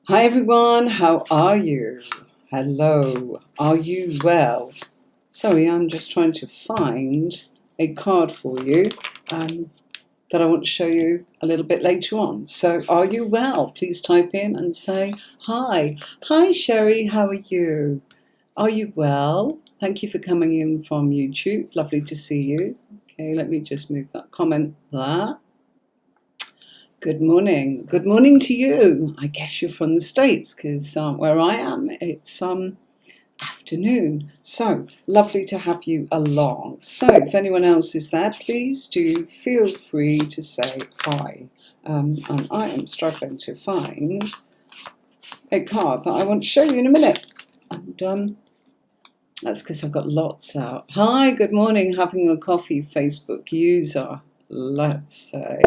Hi everyone, how are you? Hello, are you well? Sorry, I'm just trying to find a card for you that I want to show you a little bit later on. So, are you well? Please type in and say hi. Hi Sherry, how are you? Are you well? Thank you for coming in from YouTube. Lovely to see you. Okay, let me just move that comment there. Good morning. Good morning to you. I guess you're from the States because where I am, it's afternoon. So lovely to have you along. So if anyone else is there, please do feel free to say hi. And I am struggling to find a card that I want to show you in a minute. And that's because I've got lots out. Hi, good morning, having a coffee Facebook user. Let's say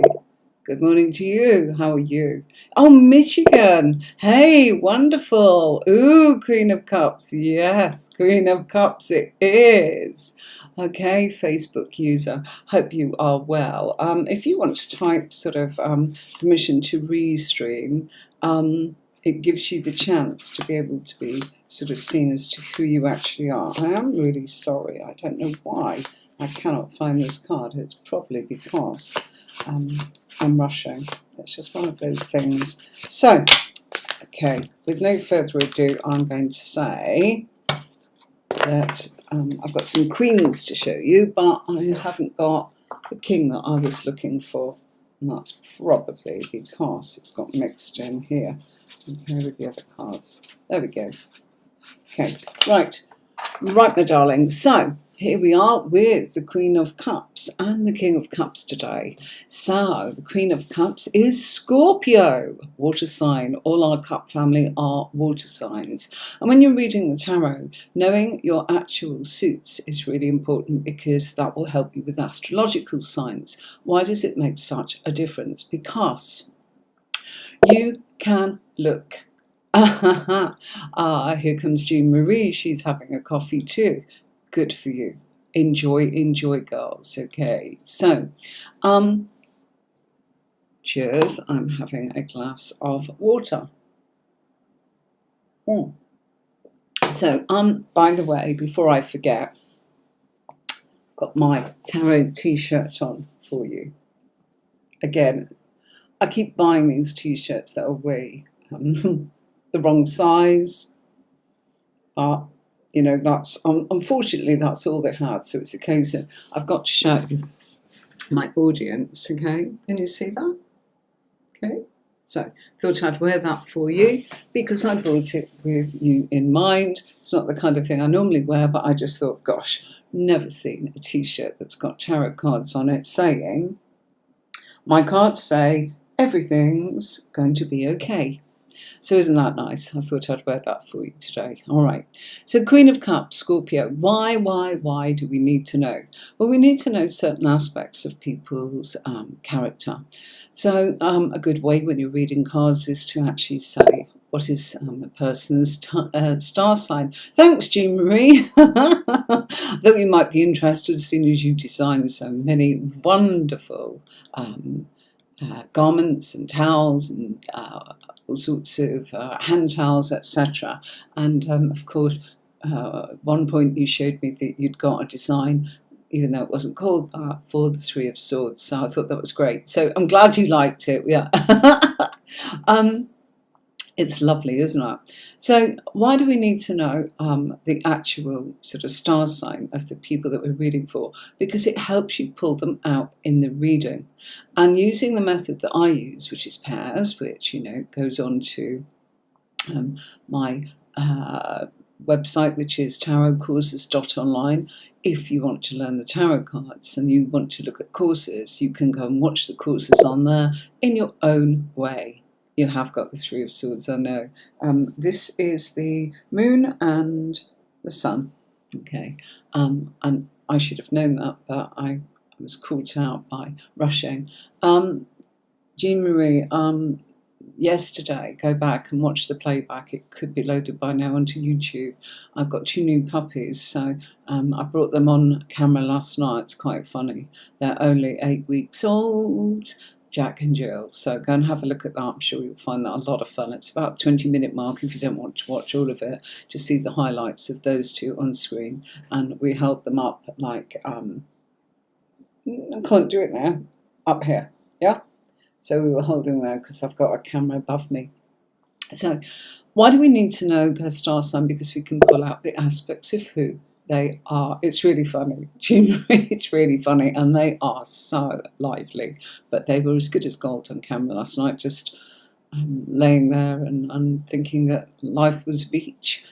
good morning to you. How are you? Oh, Michigan. Hey, wonderful. Ooh, Queen of Cups. Yes, Queen of Cups it is. Okay, Facebook user. Hope you are well. If you want to type sort of permission to restream, it gives you the chance to be able to be sort of seen as to who you actually are. I am really sorry. I don't know why I cannot find this card. It's probably because I'm rushing. It's just one of those things. So, okay, with no further ado, I'm going to say that I've got some queens to show you, but I haven't got the king that I was looking for. And that's probably because it's got mixed in here compared with the other cards. There we go. Okay, right, my darling. So here we are with the Queen of Cups and the King of Cups today. So the Queen of Cups is Scorpio, water sign. All our cup family are water signs. And when you're reading the tarot, knowing your actual suits is really important because that will help you with astrological signs. Why does it make such a difference? Because you can look. Here comes Jean Marie. She's having a coffee too. Good for you. Enjoy, girls. Okay. So, cheers. I'm having a glass of water. So, by the way, before I forget, got my tarot t-shirt on for you. Again, I keep buying these t-shirts that are way the wrong size, but you know, that's unfortunately that's all they had. So it's a case of I've got to show my audience. Okay, can you see that? Okay, so thought I'd wear that for you because I brought it with you in mind. It's not the kind of thing I normally wear, but I just thought, gosh, never seen a t-shirt that's got tarot cards on it saying, my cards say everything's going to be okay. So isn't that nice? I thought I'd wear that for you today. All right. So Queen of Cups, Scorpio. Why do we need to know? Well, we need to know certain aspects of people's character. So a good way when you're reading cards is to actually say, what is a person's star sign? Thanks, Jean Marie. Though you might be interested as soon as you design so many wonderful garments and towels and all sorts of hand towels, etc. And of course, one point you showed me that you'd got a design, even though it wasn't called that, for the Three of Swords. So I thought that was great. So I'm glad you liked it. Yeah. It's lovely, isn't it? So why do we need to know the actual sort of star sign of the people that we're reading for? Because it helps you pull them out in the reading. And using the method that I use, which is pairs, which, you know, goes on to my website, which is tarotcourses.online. If you want to learn the tarot cards and you want to look at courses, you can go and watch the courses on there in your own way. You have got the Three of Swords, I know. This is the moon and the sun. Okay. And I should have known that, but I was caught out by rushing. Jean Marie, yesterday, go back and watch the playback. It could be loaded by now onto YouTube. I've got 2 new puppies, so I brought them on camera last night. It's quite funny. They're only 8 weeks old. Jack and Jill. So go and have a look at that. I'm sure you'll find that a lot of fun. It's about 20-minute mark if you don't want to watch all of it. Just see the highlights of those two on screen. And we held them up like, I can't do it now, up here, yeah? So we were holding there because I've got a camera above me. So why do we need to know their star sign? Because we can pull out the aspects of who they are. It's really funny. It's really funny, and they are so lively. But they were as good as gold on camera last night, just laying there and thinking that life was a beach,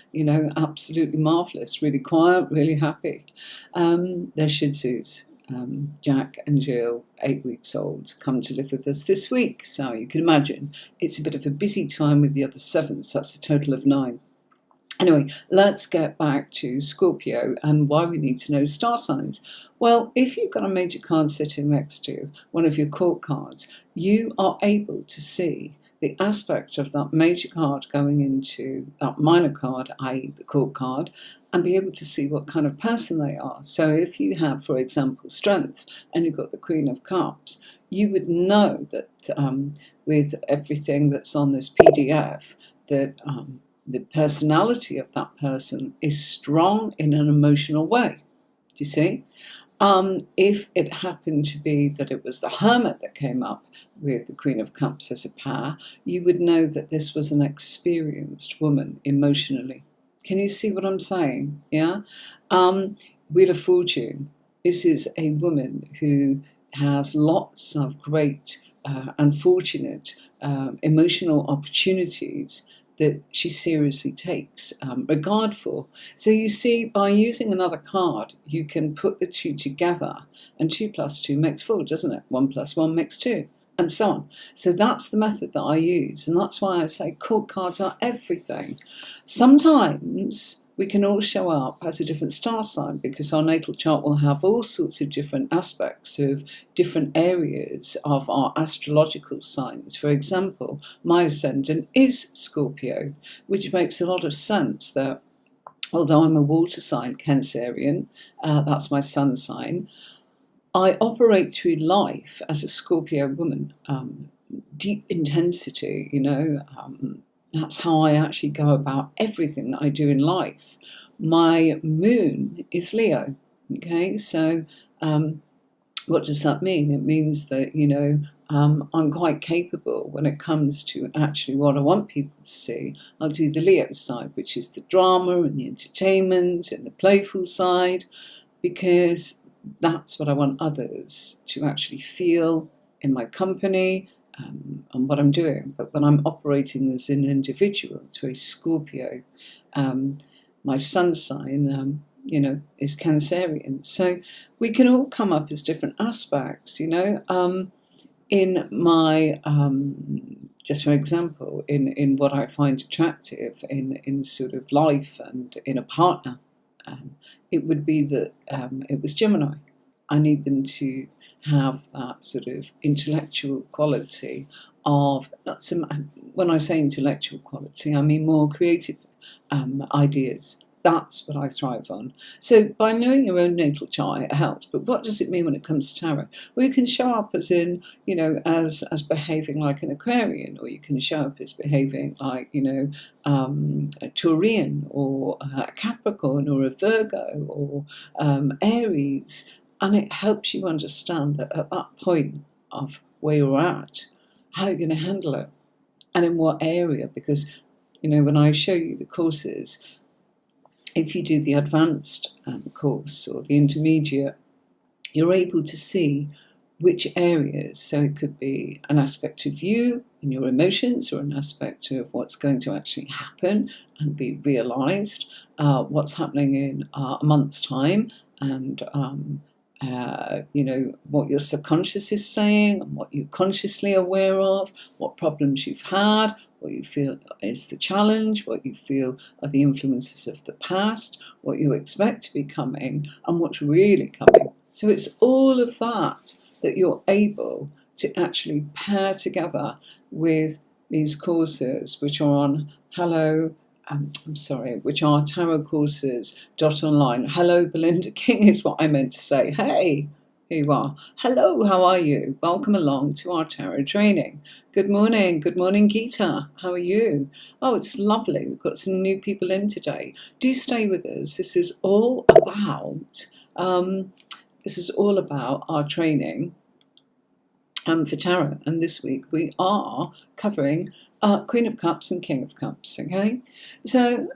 absolutely marvellous, really quiet, really happy. They're Shih Tzus. Jack and Jill, 8 weeks old, come to live with us this week. So you can imagine it's a bit of a busy time with the other 7, so that's a total of 9. Anyway, let's get back to Scorpio and why we need to know star signs. Well, if you've got a major card sitting next to one of your court cards, you are able to see the aspect of that major card going into that minor card, i.e. the court card, and be able to see what kind of person they are. So if you have, for example, strength, and you've got the Queen of Cups, you would know that with everything that's on this PDF, that the personality of that person is strong in an emotional way. Do you see? If it happened to be that it was the Hermit that came up with the Queen of Cups as a pair, you would know that this was an experienced woman emotionally. Can you see what I'm saying? Yeah? Wheel of Fortune. This is a woman who has lots of great and fortunate emotional opportunities that she seriously takes regard for. So you see, by using another card, you can put the two together, and 2 + 2 makes 4, doesn't it? 1 + 1 makes 2, and so on. So that's the method that I use, and that's why I say court cards are everything. Sometimes we can all show up as a different star sign because our natal chart will have all sorts of different aspects of different areas of our astrological signs. For example, my ascendant is Scorpio, which makes a lot of sense that although I'm a water sign, Cancerian, that's my sun sign, I operate through life as a Scorpio woman. Deep intensity, that's how I actually go about everything that I do in life. My moon is Leo, okay? So what does that mean? It means that, I'm quite capable when it comes to actually what I want people to see. I'll do the Leo side, which is the drama and the entertainment and the playful side, because that's what I want others to actually feel in my company, and what I'm doing. But when I'm operating as an individual, to a Scorpio, my sun sign, is Cancerian. So we can all come up as different aspects, in my, just for example, in what I find attractive in sort of life and in a partner, it would be that it was Gemini. I need them to have that sort of intellectual quality of, when I say intellectual quality, I mean more creative ideas. That's what I thrive on. So by knowing your own natal chart, it helps. But what does it mean when it comes to tarot? Well, you can show up as in, as behaving like an Aquarian, or you can show up as behaving like, a Taurian, or a Capricorn, or a Virgo, or Aries. And it helps you understand that at that point of where you're at, how you're going to handle it, and in what area. Because, when I show you the courses, if you do the advanced course or the intermediate, you're able to see which areas. So it could be an aspect of you and your emotions, or an aspect of what's going to actually happen and be realised, what's happening in a month's time, and what your subconscious is saying, and what you're consciously aware of, what problems you've had, what you feel is the challenge, what you feel are the influences of the past, what you expect to be coming, and what's really coming. So it's all of that you're able to actually pair together with these courses, which are on which are tarotcourses.online. Hello, Belinda King is what I meant to say. Hey, Here you are. Hello, how are you? Welcome along to our tarot training. Good morning, Geeta. How are you? Oh, it's lovely. We've got some new people in today. Do stay with us. This is all about our training for tarot. And this week we are covering Queen of Cups and King of Cups. Okay, so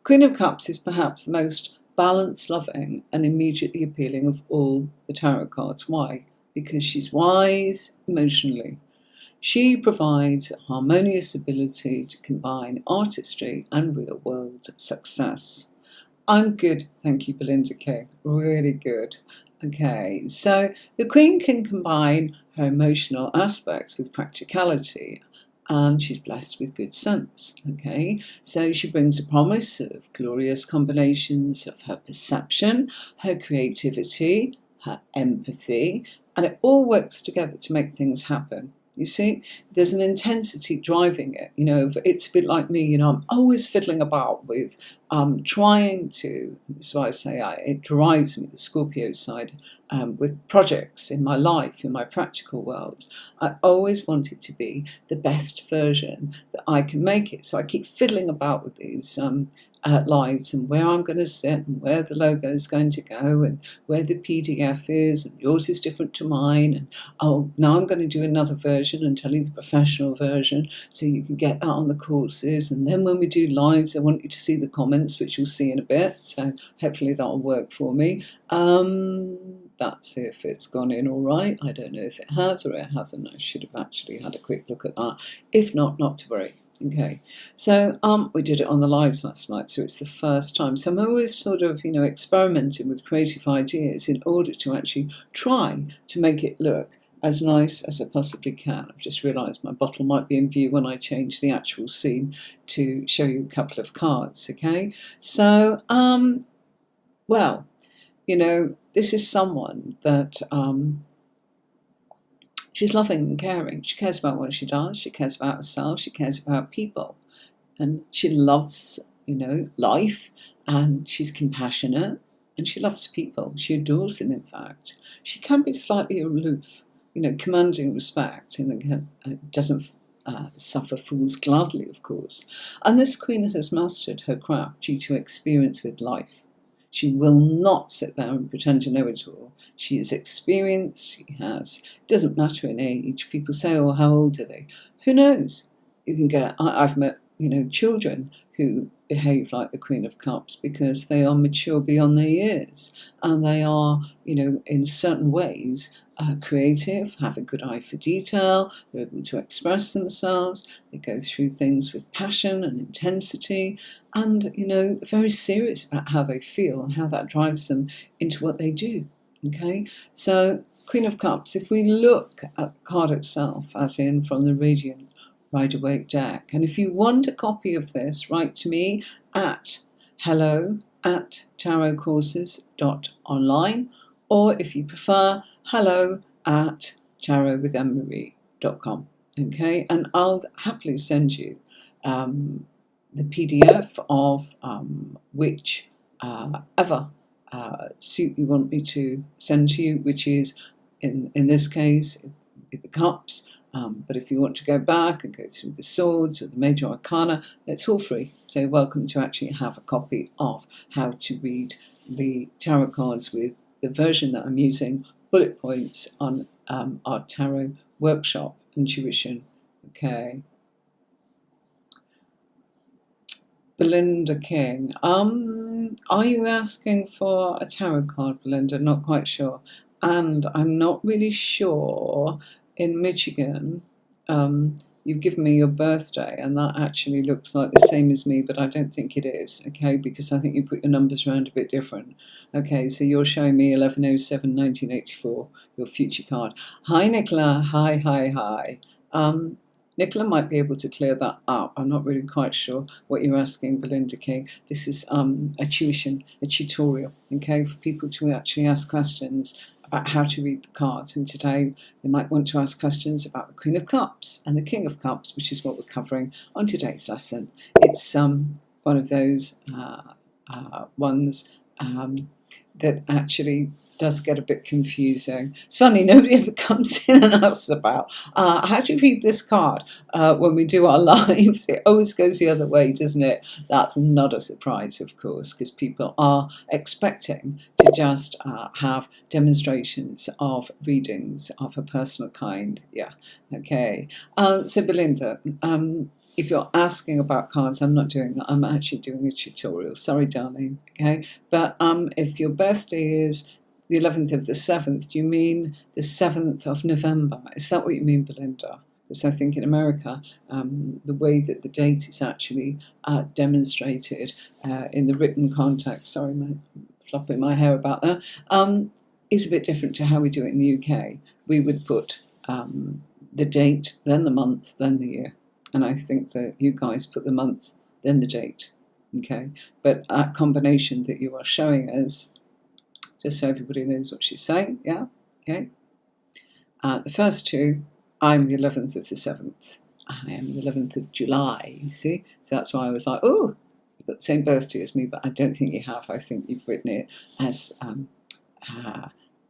Queen of Cups is perhaps the most balanced, loving, and immediately appealing of all the tarot cards. Why? Because she's wise emotionally. She provides a harmonious ability to combine artistry and real world success. I'm good, thank you, Belinda King. Really good. Okay, so the Queen can combine her emotional aspects with practicality, and she's blessed with good sense. Okay, so she brings a promise of glorious combinations of her perception, her creativity, her empathy, and it all works together to make things happen. You see, there's an intensity driving it. It's a bit like me. I'm always fiddling about with trying to. So I say it drives me, the Scorpio side, with projects in my life, in my practical world. I always want it to be the best version that I can make it. So I keep fiddling about with these lives and where I'm going to sit and where the logo is going to go and where the PDF is, and yours is different to mine, and now I'm going to do another version and tell you the professional version so you can get that on the courses. And then when we do lives, I want you to see the comments, which you'll see in a bit, so hopefully that'll work for me. That's if it's gone in all right. I don't know if it has or it hasn't. I should have actually had a quick look at that. If not to worry. Okay, so we did it on the lives last night, so it's the first time. So I'm always sort of, experimenting with creative ideas in order to actually try to make it look as nice as I possibly can. I've just realised my bottle might be in view when I change the actual scene to show you a couple of cards. Okay, so well, this is someone that she's loving and caring. She cares about what she does. She cares about herself. She cares about people. And she loves, life. And she's compassionate. And she loves people. She adores them, in fact. She can be slightly aloof, commanding respect. And doesn't suffer fools gladly, of course. And this queen has mastered her craft due to experience with life. She will not sit there and pretend to know it all. She is experienced, she has. It doesn't matter in age. People say, oh, how old are they? Who knows? I've met, children who behave like the Queen of Cups because they are mature beyond their years. And they are, in certain ways, creative, have a good eye for detail, they're able to express themselves, they go through things with passion and intensity, and very serious about how they feel and how that drives them into what they do. Okay, so Queen of Cups, if we look at the card itself, as in from the Radiant Rider-Waite deck, and if you want a copy of this, write to me at hello@tarotcourses.online, or if you prefer, hello@tarotwithannemarie.com. Okay, and I'll happily send you the PDF of which ever suit you want me to send to you, which is in this case with the cups. But if you want to go back and go through the swords or the major arcana, it's all free. So you're welcome to actually have a copy of how to read the tarot cards with the version that I'm using, bullet points on our tarot workshop intuition. Okay. Belinda King. Are you asking for a tarot card, Belinda? Not quite sure. And I'm not really sure in Michigan. You've given me your birthday, and that actually looks like the same as me, but I don't think it is, okay, because I think you put your numbers around a bit different. Okay, so you're showing me 11/07/1984, your future card. Hi, Nicola. Hi. Nicola might be able to clear that up. I'm not really quite sure what you're asking, Belinda King. This is a tutorial, okay, for people to actually ask questions about how to read the cards. And today they might want to ask questions about the Queen of Cups and the King of Cups, which is what we're covering on today's lesson. It's one of those ones that actually does get a bit confusing. It's funny, nobody ever comes in and asks about, how do you read this card when we do our lives? It always goes the other way, doesn't it? That's not a surprise, of course, because people are expecting to just have demonstrations of readings of a personal kind. Yeah, okay. So Belinda, if you're asking about cards, I'm not doing that. I'm actually doing a tutorial. Sorry, darling. Okay, but if your birthday is the 11th of the 7th, do you mean the 7th of November? Is that what you mean, Belinda? Because I think in America, the way that the date is actually demonstrated in the written context, sorry, I'm flopping my hair about that, is a bit different to how we do it in the UK. We would put the date, then the month, then the year. And I think that you guys put the month, then the date. Okay, but that combination that you are showing us, just so everybody knows what she's saying, yeah, okay. The first two, I'm the 11th of the 7th. I am the 11th of July, you see? So that's why I was like, oh, you've got the same birthday as me, but I don't think you have. I think you've written it as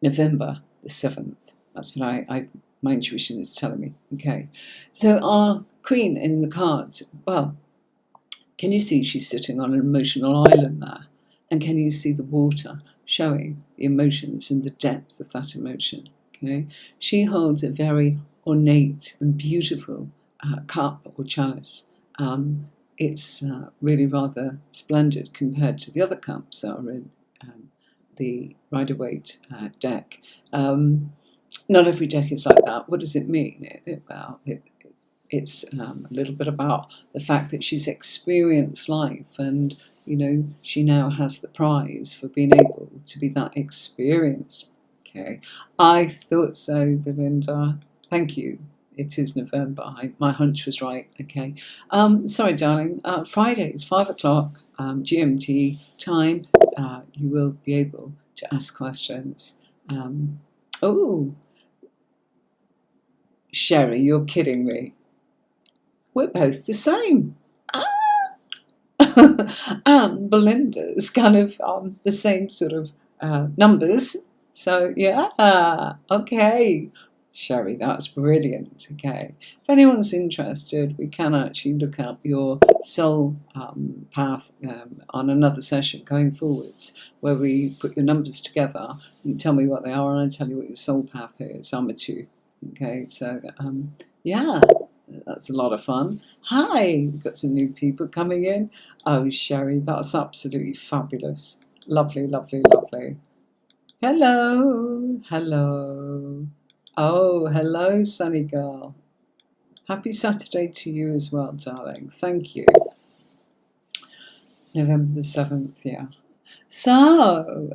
November the 7th. That's what my intuition is telling me. Okay, so our queen in the cards, well, can you see she's sitting on an emotional island there? And can you see the water showing the emotions and the depth of that emotion? Okay, she holds a very ornate and beautiful cup or chalice. It's really rather splendid compared to the other cups that are in the Rider-Waite deck. Not every deck is like that. What does it mean? It's a little bit about the fact that she's experienced life, and she now has the prize for being able to be that experienced. Okay, I thought so, Belinda. Thank you. It is November. My hunch was right. Okay. Sorry, darling. Friday is 5 o'clock GMT time. You will be able to ask questions. Oh, Sherry, you're kidding me. We're both the same. And Belinda's kind of the same sort of numbers. So, yeah, okay. Sherry, that's brilliant. Okay. If anyone's interested, we can actually look up your soul path on another session going forwards, where we put your numbers together and tell me what they are, and I tell you what your soul path is. I'm a 2. Okay, so yeah, that's a lot of fun. Hi, we've got some new people coming in. Oh, Sherry, that's absolutely fabulous. Lovely, lovely, lovely. Hello, hello. Oh, hello, Sunny Girl. Happy Saturday to you as well, darling. Thank you. November the 7th, yeah. So,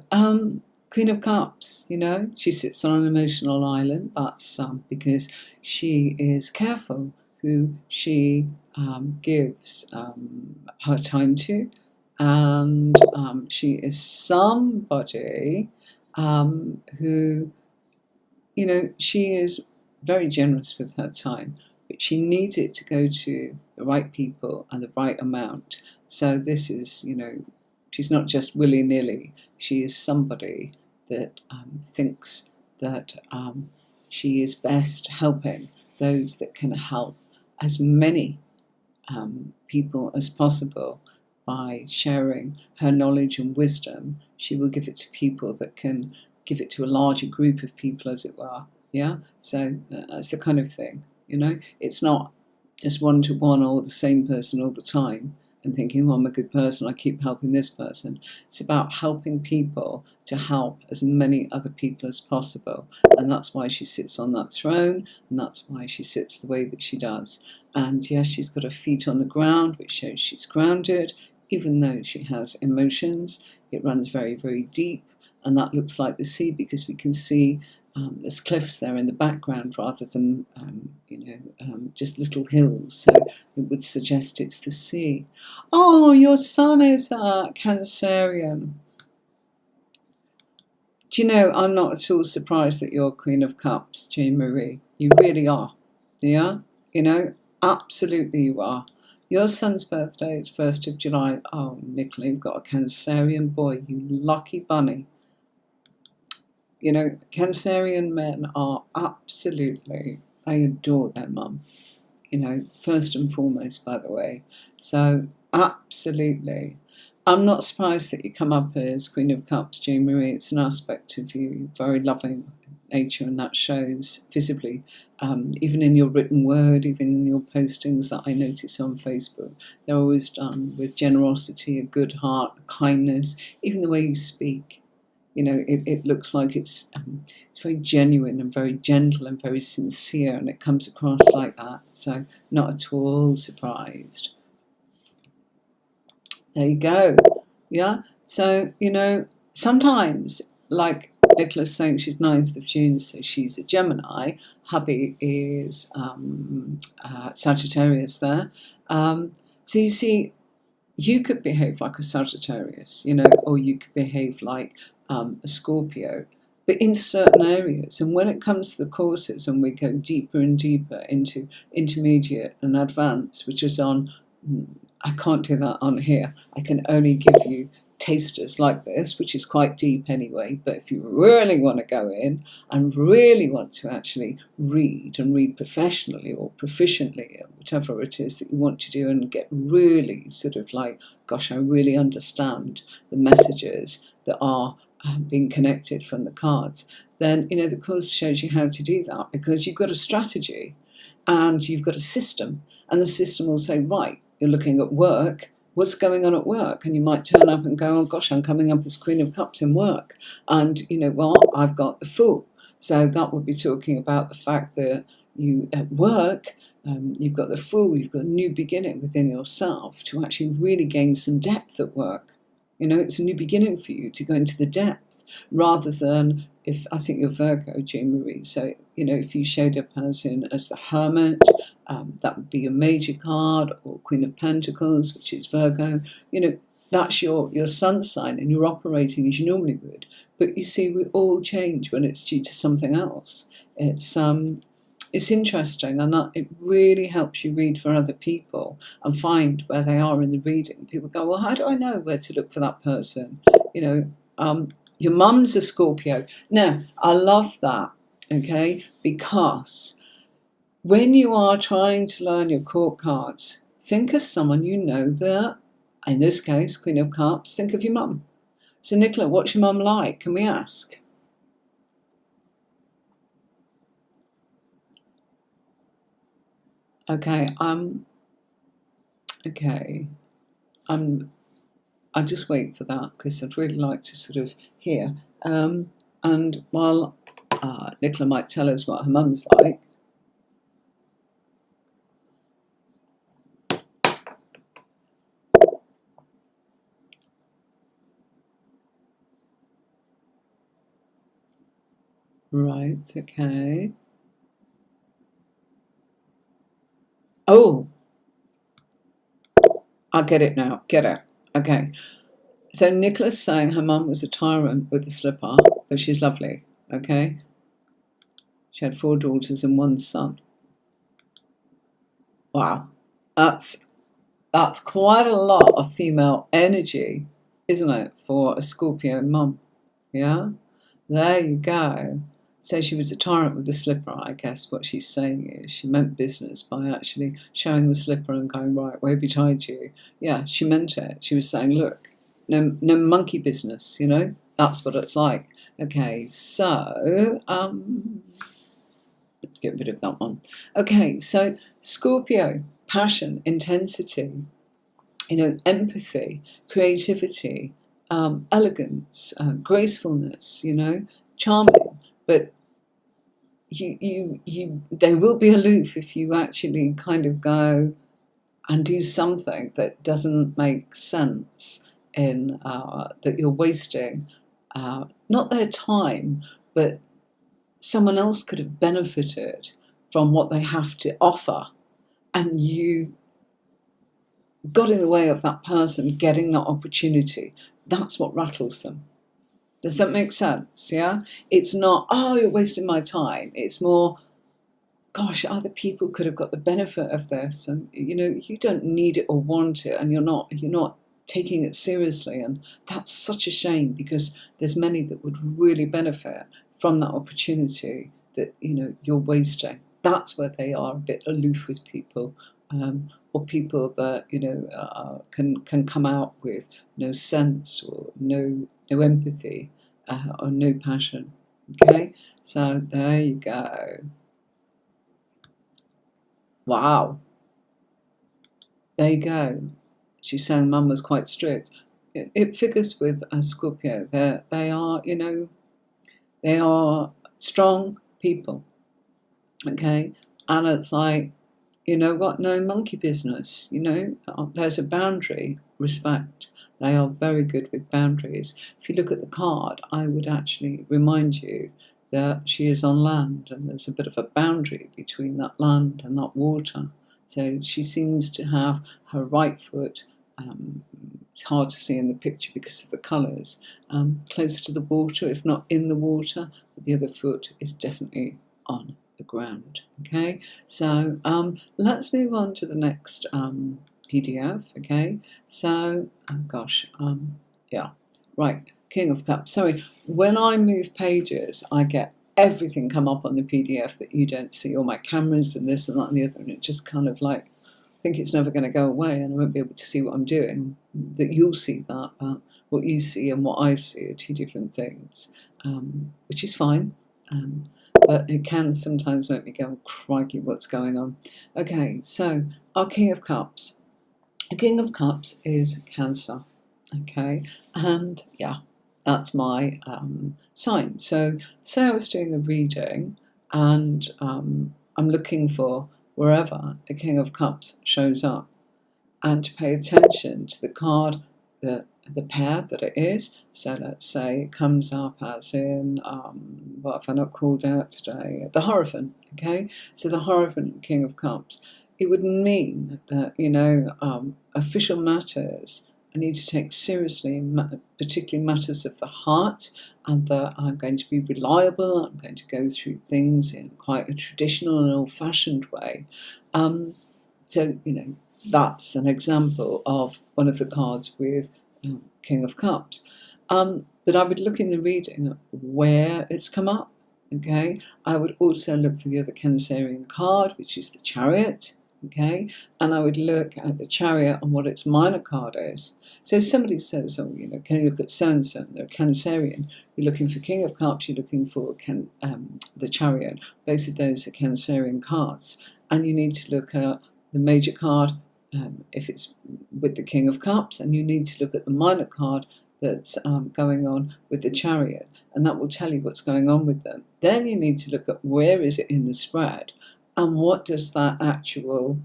Queen of Cups, she sits on an emotional island. That's because she is careful who she gives her time to, and she is somebody who, she is very generous with her time, but she needs it to go to the right people and the right amount. So this is, she's not just willy-nilly. She is somebody that thinks that she is best helping those that can help as many people as possible. By sharing her knowledge and wisdom, she will give it to people that can give it to a larger group of people, as it were. Yeah, so that's the kind of thing. It's not just one-to-one or the same person all the time and thinking, oh, I'm a good person, I keep helping this person. It's about helping people to help as many other people as possible. And that's why she sits on that throne, and that's why she sits the way that she does. And yes, she's got her feet on the ground, which shows she's grounded, even though she has emotions. It runs very, very deep, and that looks like the sea because we can see there's cliffs there in the background rather than, just little hills. So it would suggest it's the sea. Oh, your sun is Cancerian. Do you know, I'm not at all surprised that you're Queen of Cups, Jean Marie. You really are. Yeah? Absolutely you are. Your son's birthday is 1st of July. Oh, Nicola, you've got a Cancerian boy. You lucky bunny. You know, Cancerian men are absolutely, I adore their mum. You know, first and foremost, by the way. So, absolutely. I'm not surprised that you come up as Queen of Cups, Jean Marie. It's an aspect of you, very loving nature, and that shows visibly, even in your written word, even in your postings that I notice on Facebook. They're always done with generosity, a good heart, kindness, even the way you speak. You know, it looks like it's very genuine and very gentle and very sincere, and it comes across like that. So, not at all surprised. There you go. Yeah. So, you know, sometimes, like Nicola's saying, she's 9th of June, so she's a Gemini. Hubby is Sagittarius there. So you see, you could behave like a Sagittarius, you know, or you could behave like a Scorpio, but in certain areas. And when it comes to the courses, and we go deeper and deeper into intermediate and advanced, which is on, I can't do that on here. I can only give you tasters like this, which is quite deep anyway. But if you really want to go in and really want to actually read and read professionally or proficiently, or whatever it is that you want to do, and get really sort of like, gosh, I really understand the messages that are being connected from the cards, then, you know, the course shows you how to do that, because you've got a strategy and you've got a system, and the system will say, right, you're looking at work, what's going on at work? And you might turn up and go, oh gosh, I'm coming up as Queen of Cups in work. And you know what? I've got the Fool. So that would be talking about the fact that you at work, you've got the Fool, you've got a new beginning within yourself to actually really gain some depth at work. You know, it's a new beginning for you to go into the depth, rather than, if I think you're Virgo, Jean Marie. So, you know, if you showed up as the Hermit, that would be your major card, or Queen of Pentacles, which is Virgo. You know, that's your sun sign, and you're operating as you normally would. But you see, we all change when it's due to something else. It's interesting, and that it really helps you read for other people and find where they are in the reading. People go, well, how do I know where to look for that person? You know, your mum's a Scorpio. Now, I love that, okay, because when you are trying to learn your court cards, think of someone you know that, in this case, Queen of Cups, think of your mum. So, Nicola, what's your mum like? Can we ask? Okay, okay, I'll just wait for that, because I'd really like to sort of hear. And while Nicola might tell us what her mum's like. Right, okay. Oh, I get it now. Get it. Okay. So Nicola's saying her mum was a tyrant with a slipper, but she's lovely. Okay. She had 4 daughters and 1 son. Wow. That's quite a lot of female energy, isn't it, for a Scorpio mum? Yeah? There you go. So she was a tyrant with the slipper, I guess what she's saying is she meant business by actually showing the slipper and going, right, where have you tied you? Yeah, she meant it. She was saying, look, no monkey business, you know? That's what it's like. Okay, so let's get rid of that one. Okay, so Scorpio, passion, intensity, you know, empathy, creativity, elegance, gracefulness, you know, charming. But they will be aloof if you actually kind of go and do something that doesn't make sense, in that you're wasting not their time, but someone else could have benefited from what they have to offer, and you got in the way of that person getting that opportunity. That's what rattles them. Does that make sense? Yeah? It's not, oh, you're wasting my time. It's more, gosh, other people could have got the benefit of this, and you know, you don't need it or want it, and you're not taking it seriously, and that's such a shame, because there's many that would really benefit from that opportunity that, you know, you're wasting. That's where they are a bit aloof with people, or people that, you know, can come out with no sense or no empathy, or no passion. Okay, so there you go. Wow, there you go. She's saying Mum was quite strict. It figures with a Scorpio. They are, you know, they are strong people. Okay, and it's like, you know what, no monkey business. You know, there's a boundary, respect. They are very good with boundaries. If you look at the card, I would actually remind you that she is on land and there's a bit of a boundary between that land and that water. So she seems to have her right foot, it's hard to see in the picture because of the colours, close to the water, if not in the water, but the other foot is definitely on the ground. Okay, so let's move on to the next PDF. Okay, so yeah, right, King of Cups. Sorry, when I move pages, I get everything come up on the PDF that you don't see, all my cameras and this and that and the other, and it just kind of like, I think it's never going to go away and I won't be able to see what I'm doing. That you'll see that, but what you see and what I see are two different things, which is fine. But it can sometimes make me go, crikey, what's going on? Okay, so our King of Cups. The King of Cups is Cancer. Okay, and yeah, that's my sign. So say I was doing a reading and I'm looking for wherever a King of Cups shows up, and to pay attention to the card, the pair that it is. So let's say it comes up as in, what have I not called out today? The Hierophant. Okay, so the Hierophant, King of Cups. It would mean that, you know, official matters I need to take seriously, particularly matters of the heart, and that I'm going to be reliable. I'm going to go through things in quite a traditional and old-fashioned way. So, you know, that's an example of one of the cards with King of Cups. But I would look in the reading at where it's come up. Okay, I would also look for the other Cancerian card, which is the Chariot. Okay, and I would look at the Chariot and what its minor card is. So if somebody says, oh, you know, can you look at so-and-so, and they're Cancerian, you're looking for King of Cups, you're looking for the Chariot. Both of those are Cancerian cards. And you need to look at the major card, if it's with the King of Cups, and you need to look at the minor card that's going on with the Chariot, and that will tell you what's going on with them. Then you need to look at where is it in the spread, and what does that actual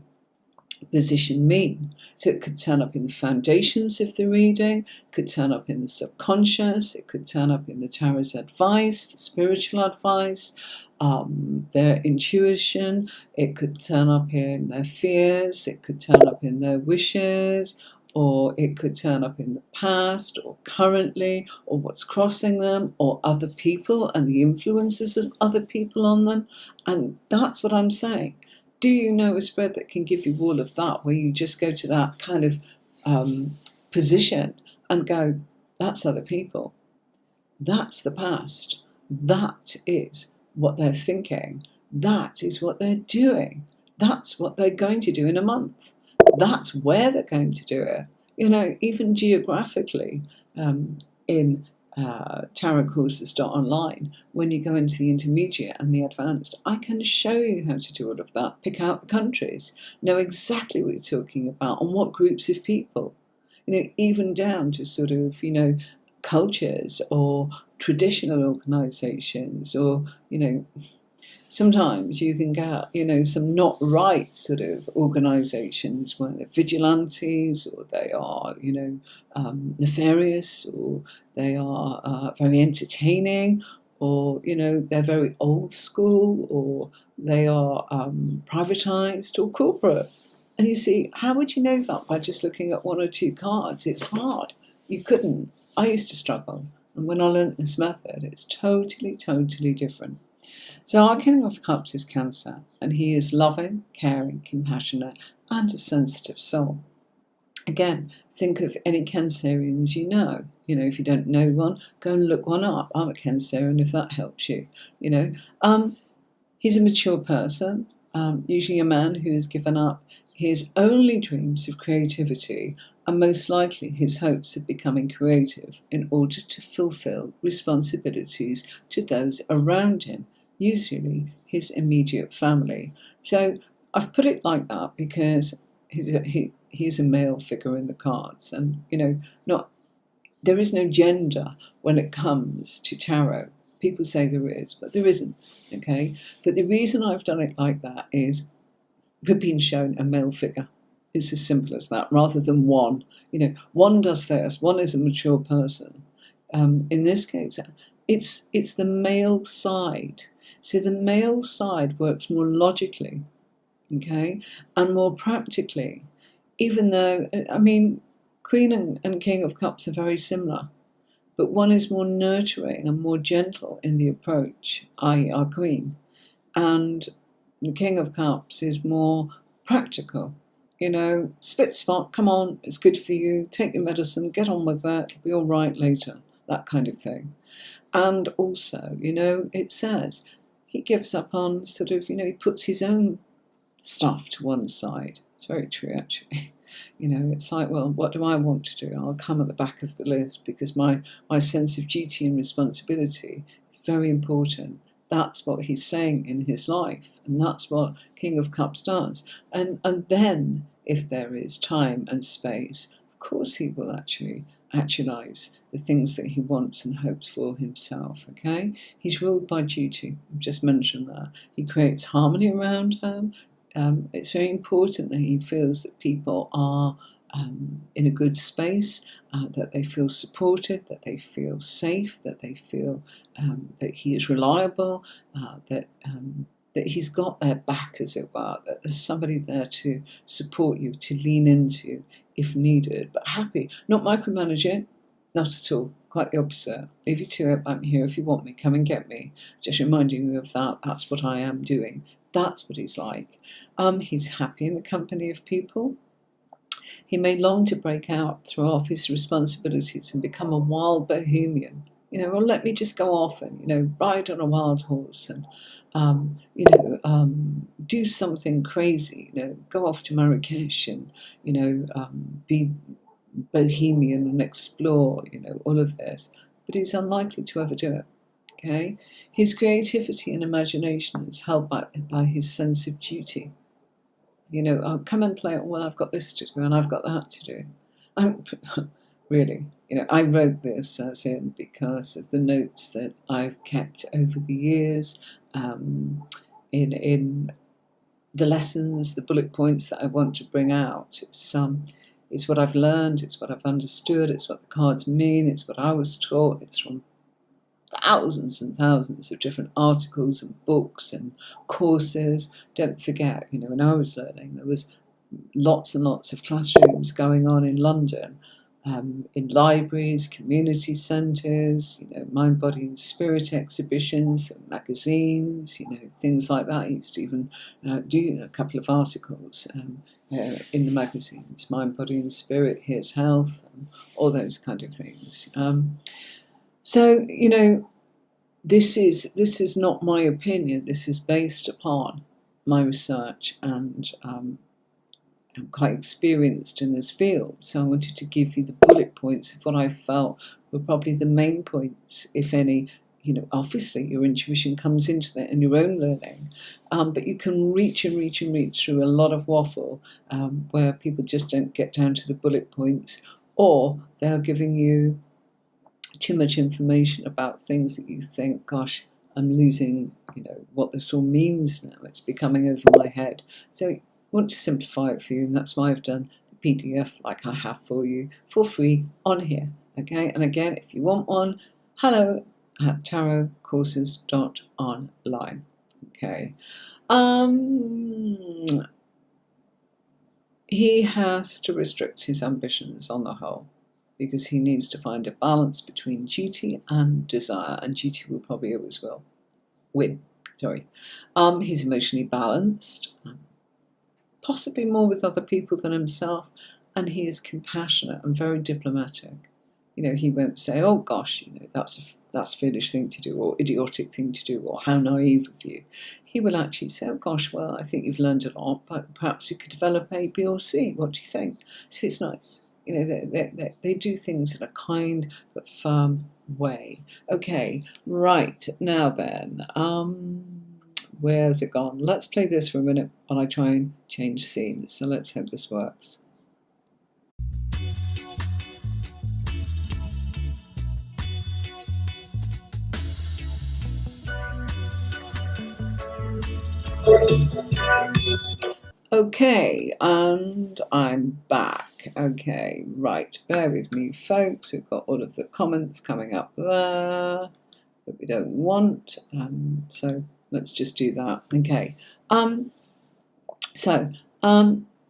position mean. So it could turn up in the foundations of the reading, could turn up in the subconscious, it could turn up in the tarot's advice, the spiritual advice, their intuition, it could turn up in their fears, it could turn up in their wishes, or it could turn up in the past or currently, or what's crossing them, or other people and the influences of other people on them. And that's what I'm saying. Do you know a spread that can give you all of that, where you just go to that kind of position and go, that's other people, that's the past, that is what they're thinking, that is what they're doing, that's what they're going to do in a month, that's where they're going to do it. You know, even geographically, in tarotcourses.online, when you go into the intermediate and the advanced, I can show you how to do all of that. Pick out the countries, know exactly what you're talking about and what groups of people, you know, even down to sort of, you know, cultures or traditional organizations, or, you know, sometimes you can get, you know, some not right sort of organizations where they're vigilantes, or they are, you know, nefarious, or they are very entertaining, or, you know, they're very old school, or they are privatized or corporate. And you see, how would you know that by just looking at one or two cards? It's hard. You couldn't. I used to struggle. And when I learned this method, it's totally, totally different. So our King of Cups is Cancer, and he is loving, caring, compassionate, and a sensitive soul. Again, think of any Cancerians you know. You know, if you don't know one, go and look one up. I'm a Cancerian, if that helps you. You know, he's a mature person, usually a man who has given up his only dreams of creativity and most likely his hopes of becoming creative in order to fulfill responsibilities to those around him, usually his immediate family. So I've put it like that because he's a male figure in the cards, and you know, not there is no gender when it comes to tarot. People say there is, but there isn't. Okay, but the reason I've done it like that is we're being shown a male figure. It's as simple as that, rather than one. You know, one does this. One is a mature person. In this case, it's the male side. So the male side works more logically, okay, and more practically. Even though, I mean, Queen and King of Cups are very similar, but one is more nurturing and more gentle in the approach, i.e., our Queen, and the King of Cups is more practical. You know, spit spot, come on, it's good for you, take your medicine, get on with that, it'll be all right later, that kind of thing. And also, you know, it says he gives up on sort of, you know, he puts his own stuff to one side. It's very true, actually. You know, it's like, well, what do I want to do? I'll come at the back of the list because my sense of duty and responsibility is very important. That's what he's saying in his life, and that's what King of Cups does. And then, if there is time and space, of course he will actually actualize the things that he wants and hopes for himself. Okay, he's ruled by duty. I've just mentioned that. He creates harmony around him. It's very important that he feels that people are in a good space, that they feel supported, that they feel safe, that they feel that he is reliable, that he's got their back, as it were, that there's somebody there to support you, to lean into if needed, but happy, not micromanaging, not at all. Quite the opposite. Leave you to it. I'm here if you want me. Come and get me. Just reminding you of that. That's what I am doing. That's what he's like. He's happy in the company of people. He may long to break out, throw off his responsibilities and become a wild bohemian. You know, well, let me just go off and, you know, ride on a wild horse and, do something crazy, you know, go off to Marrakesh and, you know, be bohemian and explore, you know, all of this. But he's unlikely to ever do it. Okay? His creativity and imagination is held by his sense of duty. You know, I'll come and play it. Well, I've got this to do and I've got that to do. I'm really, you know, I wrote this as in because of the notes that I've kept over the years, in the lessons, the bullet points that I want to bring out. It's what I've learned. It's what I've understood. It's what the cards mean. It's what I was taught. It's from thousands and thousands of different articles and books and courses. Don't forget, you know, when I was learning, there was lots and lots of classrooms going on in London, in libraries, community centres, you know, mind, body and spirit exhibitions, magazines, you know, things like that. I used to even do a couple of articles in the magazines, Mind, Body and Spirit, Here's Health, all those kind of things. So, you know, this is not my opinion. This is based upon my research, and I'm quite experienced in this field. So I wanted to give you the bullet points of what I felt were probably the main points, if any. You know, obviously your intuition comes into that in your own learning, but you can reach and reach and reach through a lot of waffle where people just don't get down to the bullet points, or they're giving you too much information about things that you think, gosh, I'm losing, you know, what this all means now. It's becoming over my head. So I want to simplify it for you, and that's why I've done the PDF like I have for you for free on here. Okay, and again, if you want one, hello@tarotcourses.online. Okay. He has to restrict his ambitions on the whole, because he needs to find a balance between duty and desire, and duty will probably always win. He's emotionally balanced, possibly more with other people than himself, and he is compassionate and very diplomatic. You know, he won't say, "Oh gosh, you know, that's a foolish thing to do, or idiotic thing to do, or how naive of you." He will actually say, "Oh gosh, well, I think you've learned a lot, but perhaps you could develop A, B, or C. What do you think?" So it's nice. You know, they do things in a kind but firm way. Okay, right, now then, where's it gone? Let's play this for a minute while I try and change scenes. So let's hope this works. Okay, and I'm back. Okay, right, bear with me, folks. We've got all of the comments coming up there that we don't want. So let's just do that. Okay.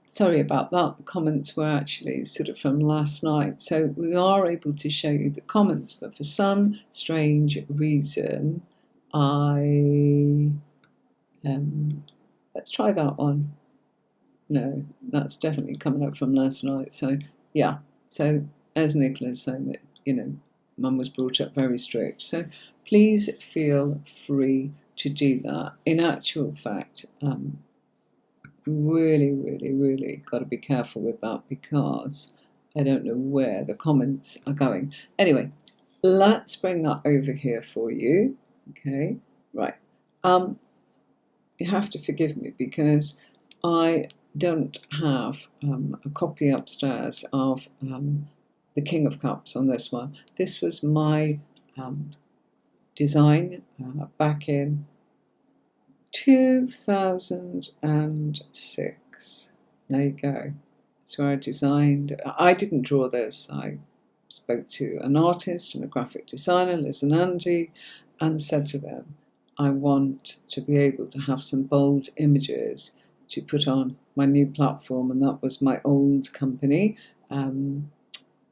Sorry about that. The comments were actually sort of from last night. So we are able to show you the comments, but for some strange reason, let's try that one. No, that's definitely coming up from last night. So yeah. So as Nicholas saying that, you know, Mum was brought up very strict. So please feel free to do that. In actual fact, really got to be careful with that, because I don't know where the comments are going. Anyway, let's bring that over here for you. Okay, right. You have to forgive me because I don't have a copy upstairs of the King of Cups on this one. This was my design back in 2006. There you go. That's where I designed. I didn't draw this. I spoke to an artist and a graphic designer, Liz and Andy, and said to them, I want to be able to have some bold images to put on my new platform. And that was my old company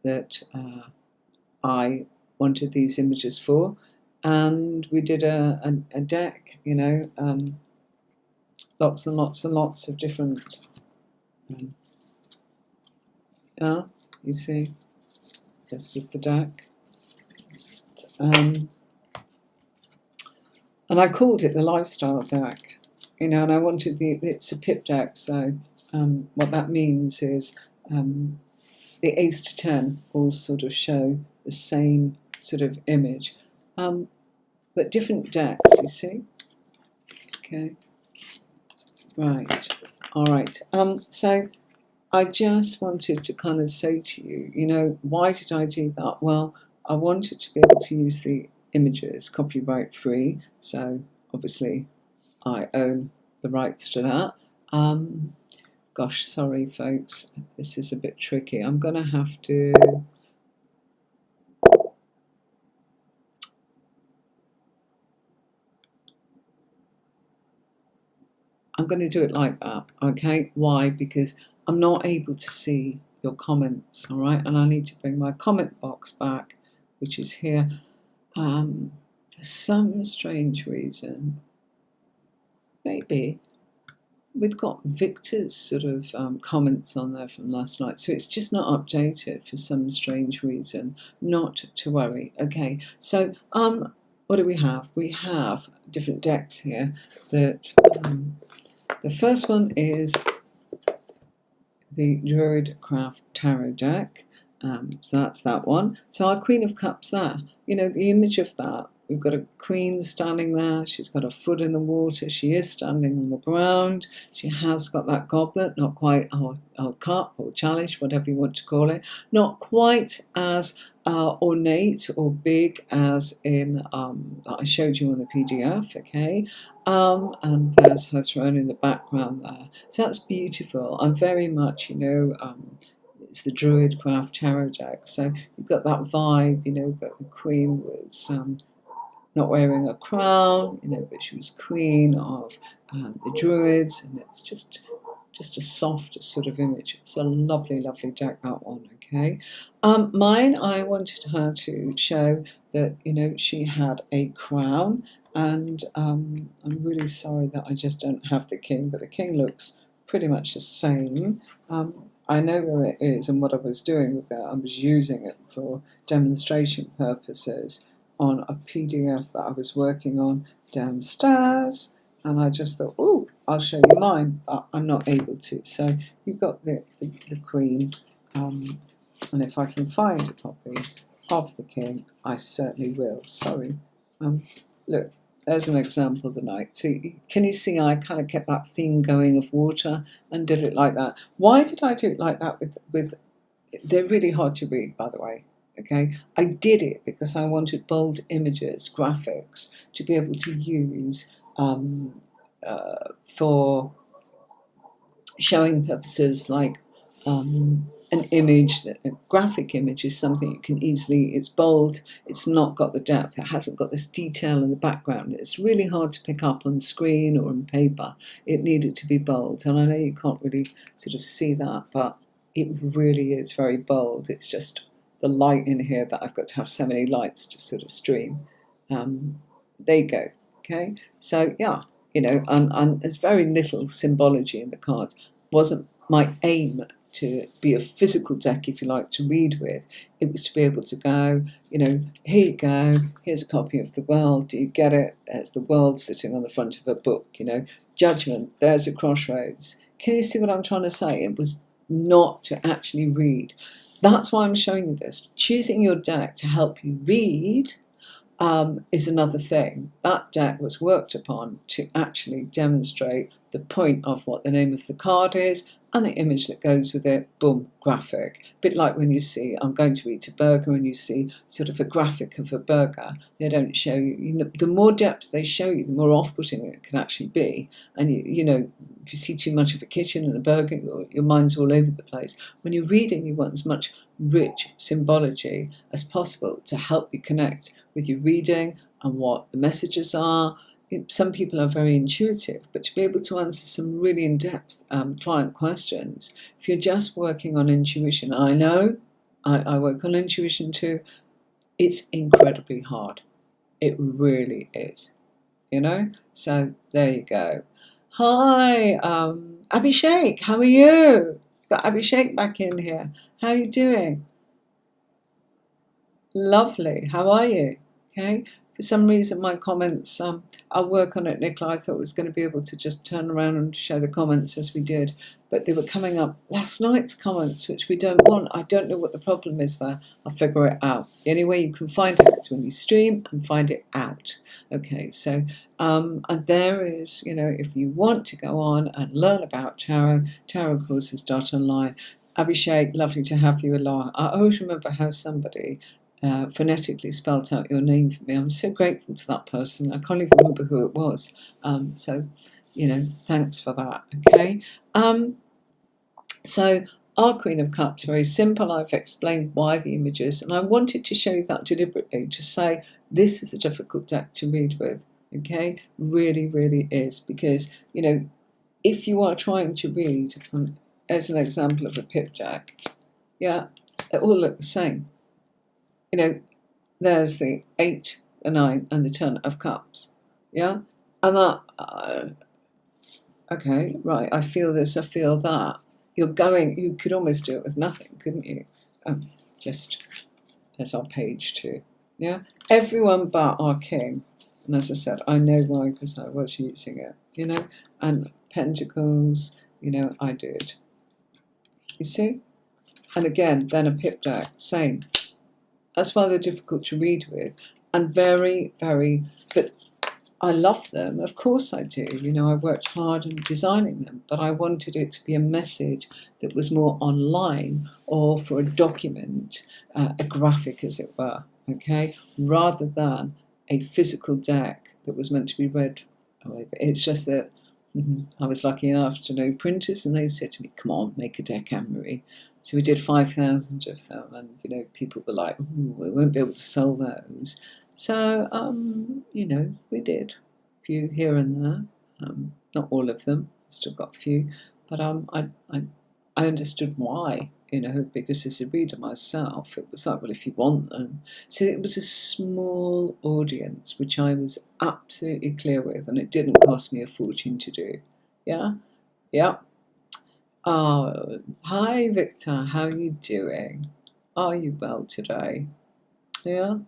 that I wanted these images for. And we did a deck, you know, lots and lots and lots of different, you see, this was the deck. And I called it the lifestyle deck, you know, and I wanted it's a pip deck, so what that means is the ace to 10 all sort of show the same sort of image, but different decks, you see. Okay, right, all right. So I just wanted to kind of say to you, you know, why did I do that? Well, I wanted to be able to use the images copyright free, so obviously I own the rights to that. Gosh, sorry folks, this is a bit tricky. I'm going to have to do it like that, okay? Why? Because I'm not able to see your comments, all right? And I need to bring my comment box back, which is here. For some strange reason, maybe we've got Victor's sort of comments on there from last night, so it's just not updated for some strange reason. Not to worry. Okay, so what do we have? We have different decks here. That the first one is the Druidcraft Tarot deck. So that's that one. So our Queen of Cups there, you know, the image of that, we've got a queen standing there. She's got her foot in the water. She is standing on the ground. She has got that goblet, not quite our cup or chalice, whatever you want to call it, not quite as ornate or big as in that I showed you on the PDF, okay? And there's her throne in the background there. So that's beautiful. And very much, you know, it's the Druidcraft Tarot deck. So you've got that vibe, you know, that the Queen was not wearing a crown, you know, but she was Queen of the Druids, and it's just a soft sort of image. It's a lovely, lovely deck, that one, okay? Mine, I wanted her to show that, you know, she had a crown, and I'm really sorry that I just don't have the king, but the king looks pretty much the same. I know where it is and what I was doing with it. I was using it for demonstration purposes on a PDF that I was working on downstairs, and I just thought, oh, I'll show you mine, but I'm not able to. So you've got the Queen, and if I can find a copy of the King, I certainly will. Sorry. Look, there's an example of the Knight. So can you see I kind of kept that theme going of water and did it like that? Why did I do it like that with they're really hard to read, by the way. Okay, I did it because I wanted bold images, graphics, to be able to use for showing purposes, like an image, a graphic image is something you can easily, it's bold, it's not got the depth, it hasn't got this detail in the background. It's really hard to pick up on screen or on paper. It needed to be bold, and I know you can't really sort of see that, but it really is very bold. It's just the light in here that I've got to have so many lights to sort of stream. There you go. Okay, so yeah, and there's very little symbology in the cards. Wasn't my aim to be a physical deck, if you like, to read with. It was to be able to go, here you go, here's a copy of the world, do you get it? There's the world sitting on the front of a book, judgment, there's a crossroads. Can you see what I'm trying to say? It was not to actually read. That's why I'm showing you this. Choosing your deck to help you read is another thing. That deck was worked upon to actually demonstrate the point of what the name of the card is and the image that goes with it. Boom, graphic. A bit like when you see, I'm going to eat a burger, and you see sort of a graphic of a burger. They don't show you, the more depth they show you, the more off-putting it can actually be. And if you see too much of a kitchen and a burger, your mind's all over the place. When you're reading, you want as much rich symbology as possible to help you connect with your reading and what the messages are. Some people are very intuitive, but to be able to answer some really in-depth client questions, if you're just working on intuition, I know, I work on intuition too, it's incredibly hard. It really is, So there you go. Hi, Abhishek, how are you? Got Abhishek back in here. How are you doing? Lovely. How are you? Okay. For some reason, my comments, I'll work on it, Nicola. I thought I was going to be able to just turn around and show the comments as we did, but they were coming up last night's comments, which we don't want. I don't know what the problem is there. I'll figure it out. The only way you can find it is when you stream and find it out. Okay, so, and there is, if you want to go on and learn about tarot courses.online. Abhishek, lovely to have you along. I always remember how somebody phonetically spelt out your name for me. I'm so grateful to that person. I can't even remember who it was. So, thanks for that. Okay. So our Queen of Cups, very simple. I've explained why the images, and I wanted to show you that deliberately to say this is a difficult deck to read with. Okay, really, really is, because if you are trying to read, as an example of a pip deck, yeah, it all look the same. There's the 8, the 9, and the 10 of cups. Yeah? And that, okay, right, I feel this, I feel that. You could almost do it with nothing, couldn't you? There's our page 2. Yeah? Everyone but our king. And as I said, I know why, because I was using it, And pentacles, I did. You see? And again, then a pip deck, same. That's why they're difficult to read with, and very, very, but I love them. Of course I do. I worked hard in designing them, but I wanted it to be a message that was more online or for a document, a graphic as it were, okay, rather than a physical deck that was meant to be read with. It's just that I was lucky enough to know printers, and they said to me, come on, make a deck, Anne-Marie. So we did 5,000 of them, and people were like, we won't be able to sell those. So, we did a few here and there. Not all of them, still got a few, but I understood why, because as a reader myself, it was like, well, if you want them. So it was a small audience, which I was absolutely clear with, and it didn't cost me a fortune to do. Yeah? Yeah. Oh, hi Victor, how are you doing? Are you well today? Yeah?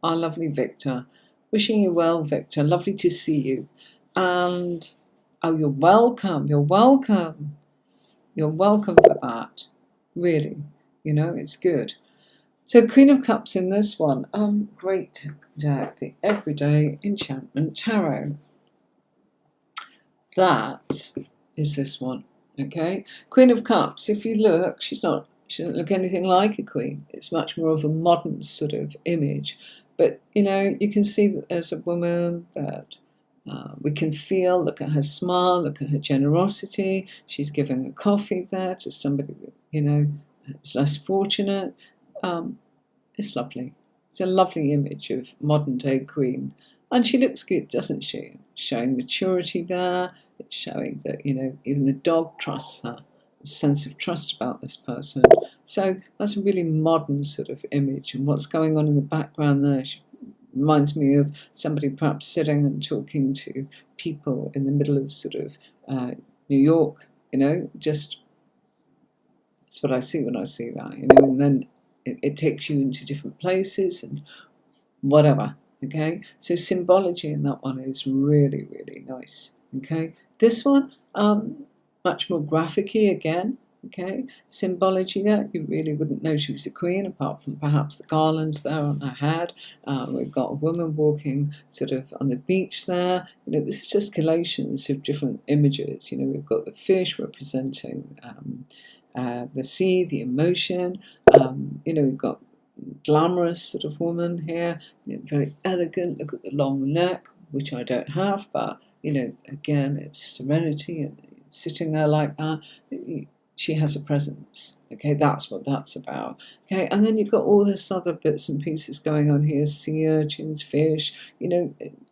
Our lovely Victor. Wishing you well, Victor. Lovely to see you. And oh, you're welcome. You're welcome. You're welcome for that. Really. It's good. So Queen of Cups in this one. Great deck, the Everyday Enchantment Tarot. That is this one. Okay, Queen of Cups. If you look, she doesn't look anything like a queen. It's much more of a modern sort of image. But you can see that there's a woman that we can feel. Look at her smile. Look at her generosity. She's giving a coffee there to somebody that is less fortunate. It's lovely. It's a lovely image of modern day queen. And she looks good, doesn't she? Showing maturity there. It's showing that, even the dog trusts her. A sense of trust about this person. So that's a really modern sort of image. And what's going on in the background there reminds me of somebody perhaps sitting and talking to people in the middle of sort of New York, just that's what I see when I see that, and then it takes you into different places and whatever. Okay, so symbology in that one is really, really nice. Okay, this one, much more graphic-y again. Okay, symbology there, you really wouldn't know she was a queen apart from perhaps the garland there on her head. We've got a woman walking sort of on the beach there. This is just collations of different images. We've got the fish representing the sea, the emotion. We've got glamorous sort of woman here, very elegant. Look at the long neck, which I don't have, but again, it's serenity and sitting there like that. She has a presence. Okay, that's what that's about. Okay, and then you've got all this other bits and pieces going on here: sea urchins, fish.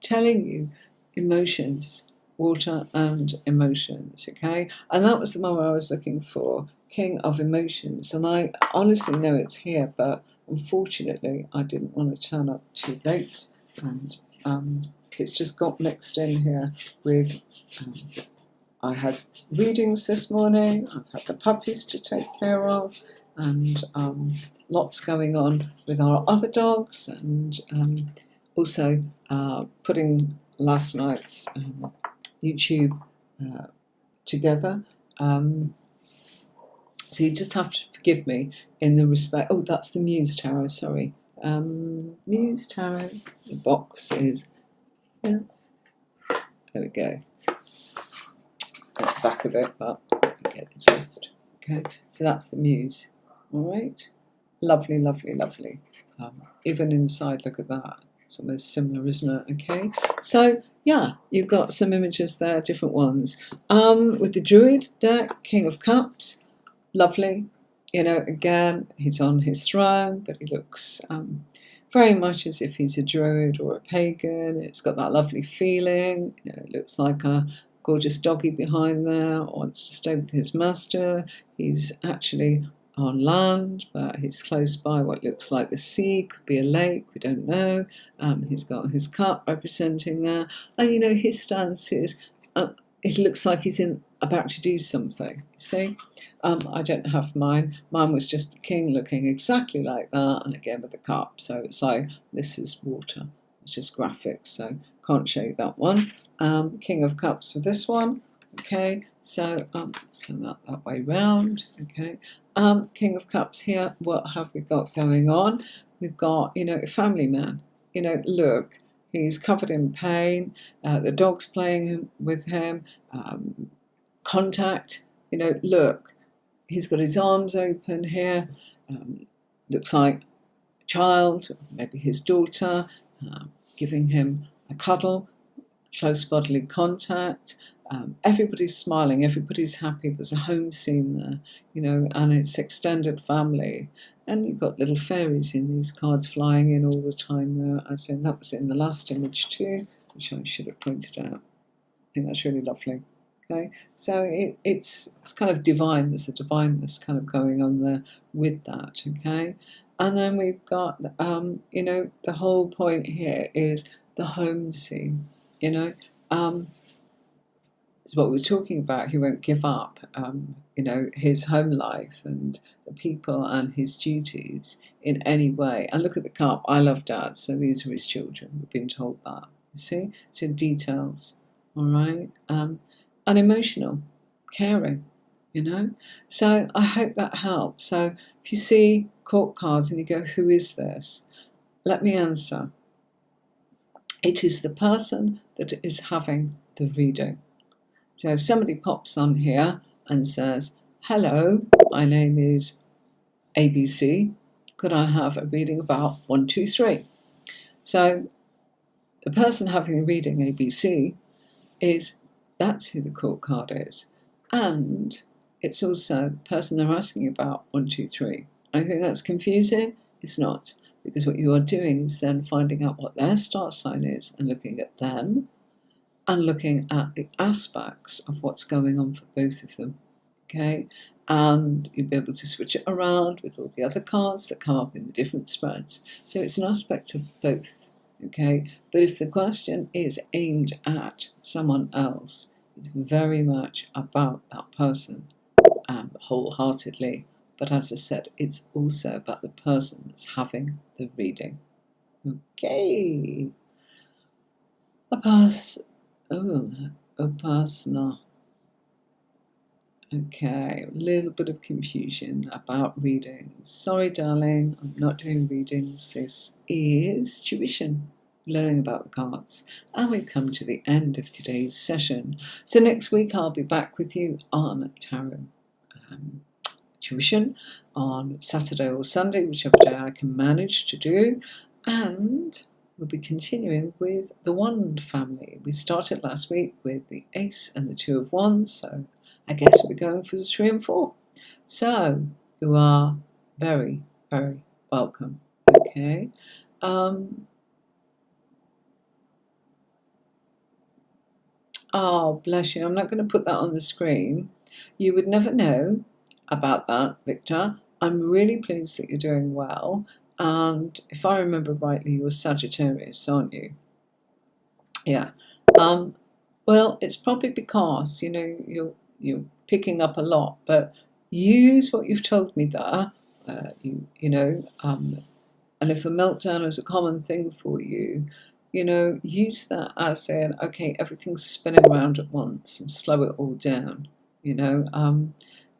Telling you emotions, water and emotions. Okay, and that was the one where I was looking for. King of Emotions, and I honestly know it's here, but unfortunately I didn't want to turn up too late, and it's just got mixed in here with I had readings this morning, I've had the puppies to take care of, and lots going on with our other dogs, and also putting last night's YouTube together. So you just have to forgive me in the respect. Oh, that's the Muse Tarot. Sorry, Muse Tarot. The box is. Yeah. There we go. At the back of it, but you get the gist. Okay, so that's the Muse. All right, lovely, lovely, lovely. Even inside, look at that. It's almost similar, isn't it? Okay, so yeah, you've got some images there, different ones. With the Druid deck, King of Cups. Lovely. Again, he's on his throne, but he looks very much as if he's a druid or a pagan. It's got that lovely feeling. It looks like a gorgeous doggy behind there, wants to stay with his master. He's actually on land, but he's close by what looks like the sea, could be a lake, we don't know. He's got his cup representing there. And his stance is, it looks like he's about to do something, you see? I don't have mine. Mine was just a king looking exactly like that, and again with a cup. So it's like, this is water. It's just graphics, so can't show you that one. King of Cups for this one. Okay, so turn that way round. Okay, King of Cups here. What have we got going on? We've got, a family man. Look, he's covered in pain. The dog's playing with him. Contact. Look, he's got his arms open here. Looks like a child, maybe his daughter, giving him a cuddle, close bodily contact. Everybody's smiling, everybody's happy. There's a home scene there, and it's extended family. And you've got little fairies in these cards flying in all the time there. As in, that was in the last image too, which I should have pointed out. I think that's really lovely. Okay, so it's kind of divine. There's a divineness kind of going on there with that. Okay, and then we've got the whole point here is the home scene. It's what we were talking about. He won't give up, his home life and the people and his duties in any way. And look at the cup. I love Dad, so these are his children. We've been told that. You see? So details, all right? Unemotional, caring, So I hope that helps. So if you see court cards and you go, who is this? Let me answer. It is the person that is having the reading. So if somebody pops on here and says, hello, my name is ABC, could I have a reading about 1, 2, 3? So the person having the reading ABC that's who the court card is. And it's also the person they're asking about 1, 2, 3. I think that's confusing. It's not, because what you are doing is then finding out what their star sign is and looking at them and looking at the aspects of what's going on for both of them, okay? And you'll be able to switch it around with all the other cards that come up in the different spreads. So it's an aspect of both, okay? But if the question is aimed at someone else, it's very much about that person wholeheartedly. But as I said, it's also about the person that's having the reading. Okay. Upasana. Okay, a little bit of confusion about readings. Sorry, darling, I'm not doing readings. This is tuition, learning about the cards. And we've come to the end of today's session. So next week I'll be back with you on tarot tuition on Saturday or Sunday, whichever day I can manage to do. And we'll be continuing with the Wand family. We started last week with the Ace and the Two of Wands, so I guess we're going for the 3 and 4. So you are very, very welcome. Okay. Oh, bless you. I'm not going to put that on the screen. You would never know about that, Victor. I'm really pleased that you're doing well. And if I remember rightly, you're Sagittarius, aren't you? Yeah. Well, it's probably because, you're picking up a lot, but use what you've told me there. And if a meltdown is a common thing for you, use that as in, okay, everything's spinning around at once and slow it all down,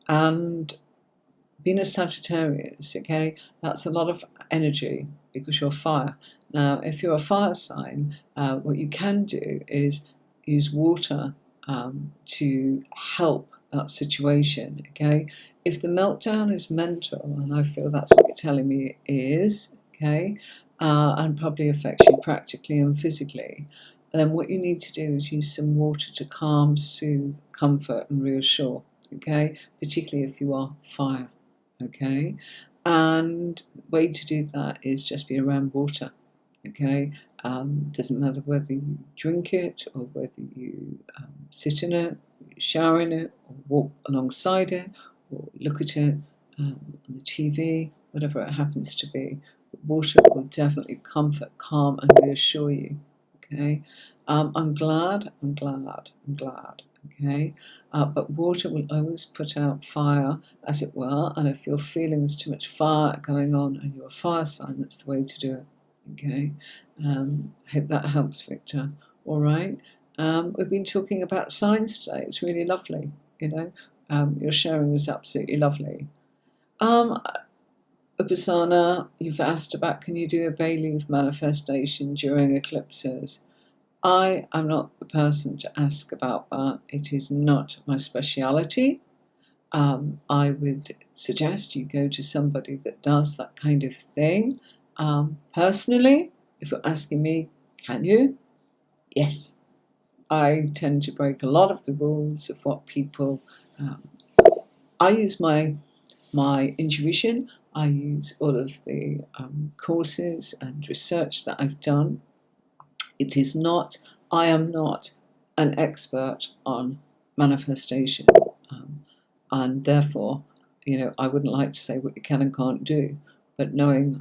and being a Sagittarius, okay, that's a lot of energy because you're fire. Now, if you're a fire sign, what you can do is use water to help that situation, okay? If the meltdown is mental, and I feel that's what you're telling me it is, okay, and probably affects you practically and physically, then what you need to do is use some water to calm, soothe, comfort, and reassure, okay? Particularly if you are fire, okay? And the way to do that is just be around water, okay? Doesn't matter whether you drink it or whether you sit in it, shower in it, or walk alongside it, or look at it on the TV, whatever it happens to be. Water will definitely comfort, calm, and reassure you. Okay, I'm glad. Okay, but water will always put out fire, as it were. And if you're feeling there's too much fire going on and you're a fire sign, that's the way to do it. Okay, hope that helps, Victor. All right. We've been talking about signs today. It's really lovely. Your sharing is absolutely lovely. Upasana, you've asked about, can you do a bay leaf manifestation during eclipses? I am not the person to ask about that. It is not my speciality. I would suggest you go to somebody that does that kind of thing. Personally, if you're asking me, can you? Yes. I tend to break a lot of the rules of what people... I use my intuition. I use all of the courses and research that I've done. I am not an expert on manifestation. And therefore, I wouldn't like to say what you can and can't do. But knowing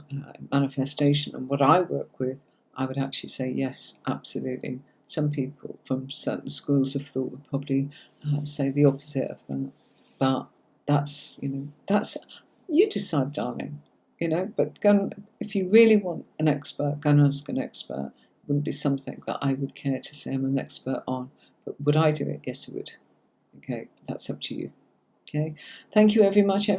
manifestation and what I work with, I would actually say yes, absolutely. some people from certain schools of thought would probably say the opposite of that. But that's, that's, you decide, darling. But if you really want an expert, go and ask an expert. It wouldn't be something that I would care to say I'm an expert on. But would I do it? Yes, I would. Okay, that's up to you. Okay, thank you very much.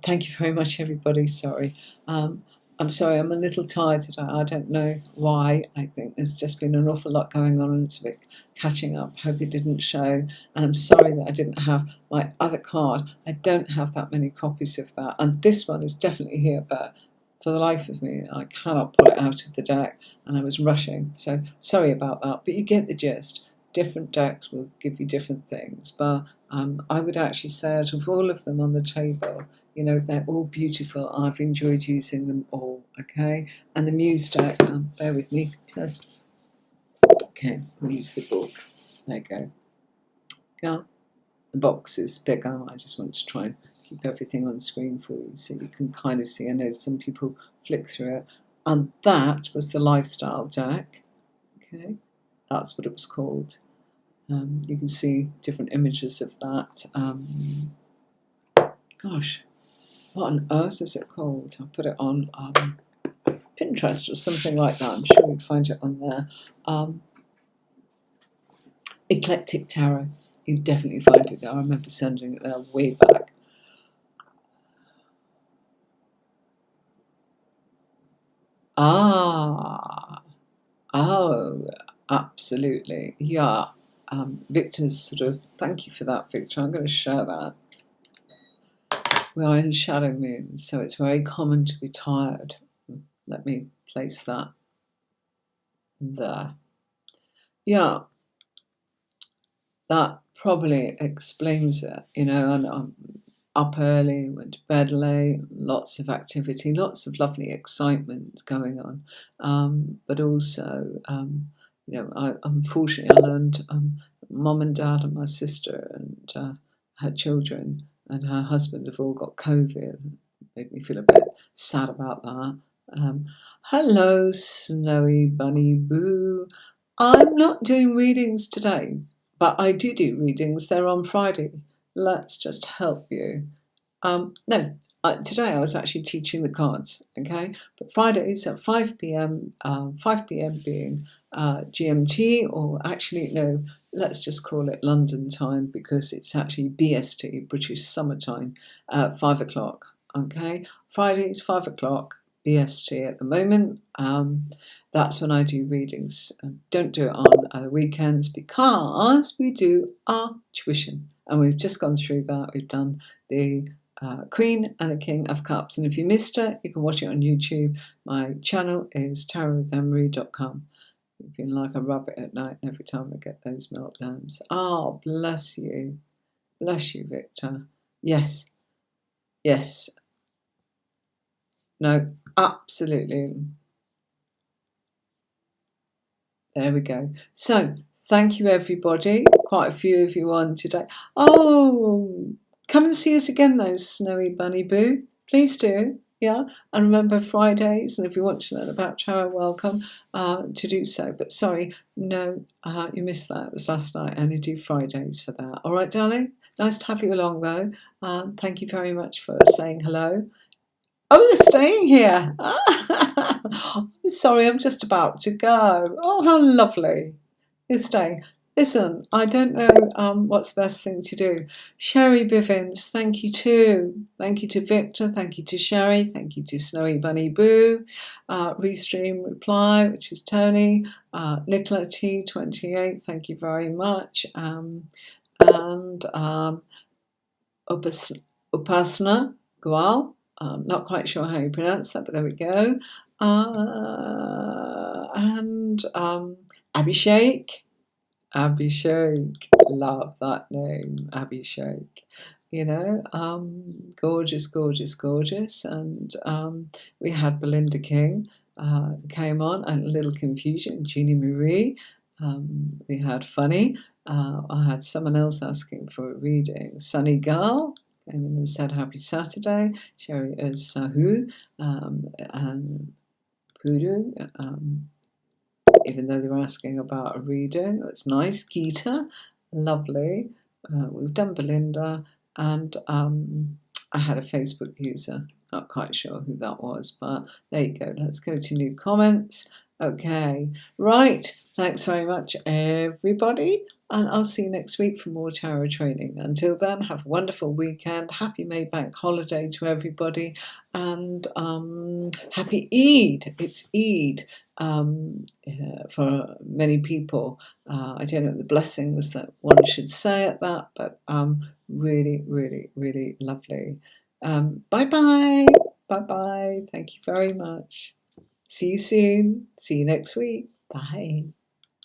Thank you very much, everybody. Sorry, I'm sorry. I'm a little tired today. I don't know why. I think there's just been an awful lot going on, and it's a bit catching up. Hope it didn't show, and I'm sorry that I didn't have my other card. I don't have that many copies of that, and this one is definitely here, but for the life of me, I cannot pull it out of the deck, and I was rushing. So sorry about that, but you get the gist. Different decks will give you different things, but I would actually say out of all of them on the table, they're all beautiful. I've enjoyed using them all, okay? And the Muse deck, bear with me, just, okay, I'll use the book. There you go. Yeah, the box is bigger. I just want to try and keep everything on screen for you so you can kind of see. I know some people flick through it. And that was the Lifestyle deck, okay? That's what it was called. You can see different images of that. Gosh, what on earth is it called? I'll put it on Pinterest or something like that. I'm sure you'd find it on there. Eclectic Tarot. You'd definitely find it there. I remember sending it there way back. Oh, absolutely. Yeah. Victor's sort of, thank you for that, Victor. I'm going to share that. We are in shadow moon, so it's very common to be tired. Let me place that there. Yeah, that probably explains it, and I'm up early, went to bed late, lots of activity, lots of lovely excitement going on. But also, unfortunately, I learned mum and dad and my sister and her children and her husband have all got COVID. Made me feel a bit sad about that. Hello, Snowy Bunny Boo. I'm not doing readings today, but I do readings. They're on Friday. Let's just help you. No, today I was actually teaching the cards, okay? But Fridays at 5 p.m., 5 p.m. being GMT, or actually, no, let's just call it London time because it's actually BST, British Summer Time, 5 o'clock, okay? Fridays, 5 o'clock, BST at the moment. That's when I do readings. Don't do it on other weekends because we do our tuition. And we've just gone through that. We've done the Queen and the King of Cups. And if you missed it, you can watch it on YouTube. My channel is tarotwithemery.com. You feel like I rub it at night every time I get those meltdowns. Oh, bless you. Bless you, Victor. Yes. Yes. No, absolutely. There we go. So, thank you, everybody. Quite a few of you on today. Oh, come and see us again, though, Snowy Bunny Boo. Please do. Yeah, and remember Fridays, and if you want to learn about tarot, welcome to do so. But sorry, no, you missed that. It was last night. I only do Fridays for that. All right, darling? Nice to have you along, though. Thank you very much for saying hello. Oh, you're staying here. I'm sorry, I'm just about to go. Oh, how lovely. You're staying. Listen, I don't know what's the best thing to do. Sherry Bivins, thank you too. Thank you to Victor. Thank you to Sherry. Thank you to Snowy Bunny Boo. Restream Reply, which is Tony. Nicola T28, thank you very much. And Upasna Goal. Not quite sure how you pronounce that, but there we go. And Abhishek. Abhishek. Love that name, Abhishek. Gorgeous, gorgeous, gorgeous. And we had Belinda King came on, and a little confusion. Jeannie Marie. We had Funny. I had someone else asking for a reading. Sunny Girl came in and said happy Saturday. Sherry Sahu and Pudu. even though they're asking about a reading. That's nice. Gita, lovely. We've done Belinda, and I had a Facebook user. Not quite sure who that was, but there you go. Let's go to new comments. Okay, right. Thanks very much, everybody. And I'll see you next week for more tarot training. Until then, have a wonderful weekend. Happy May Bank holiday to everybody. And happy Eid. It's Eid for many people. I don't know the blessings that one should say at that, but really, really, really lovely. Bye-bye. Bye-bye. Thank you very much. See you soon. See you next week. Bye.